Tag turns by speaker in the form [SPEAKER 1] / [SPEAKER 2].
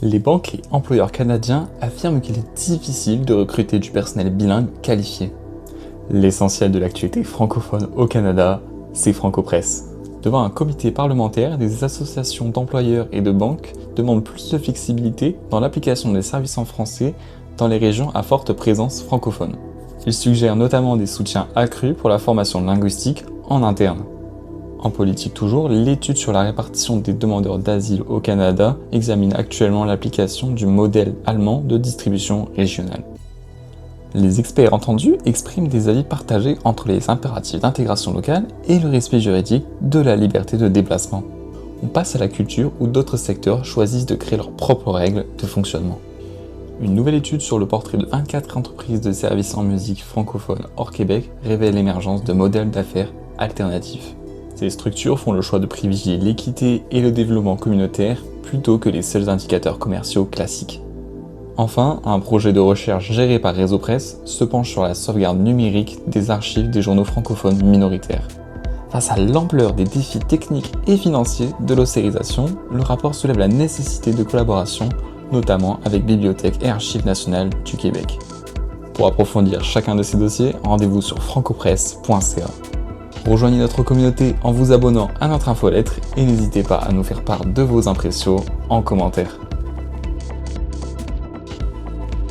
[SPEAKER 1] Les banques et employeurs canadiens affirment qu'il est difficile de recruter du personnel bilingue qualifié. L'essentiel de l'actualité francophone au Canada, c'est Francopresse. Devant un comité parlementaire, des associations d'employeurs et de banques demandent plus de flexibilité dans l'application des services en français dans les régions à forte présence francophone. Ils suggèrent notamment des soutiens accrus pour la formation linguistique en interne. En politique toujours, l'étude sur la répartition des demandeurs d'asile au Canada examine actuellement l'application du modèle allemand de distribution régionale. Les experts entendus expriment des avis partagés entre les impératifs d'intégration locale et le respect juridique de la liberté de déplacement. On passe à la culture où d'autres secteurs choisissent de créer leurs propres règles de fonctionnement. Une nouvelle étude sur le portrait de 24 entreprises de services en musique francophones hors Québec révèle l'émergence de modèles d'affaires alternatifs. Ces structures font le choix de privilégier l'équité et le développement communautaire plutôt que les seuls indicateurs commerciaux classiques. Enfin, un projet de recherche géré par Réseau Presse se penche sur la sauvegarde numérique des archives des journaux francophones minoritaires. Face à l'ampleur des défis techniques et financiers de l'ossérisation, le rapport soulève la nécessité de collaboration, notamment avec Bibliothèque et Archives nationales du Québec. Pour approfondir chacun de ces dossiers, rendez-vous sur francopresse.ca. Rejoignez notre communauté en vous abonnant à notre infolettre et n'hésitez pas à nous faire part de vos impressions en commentaire.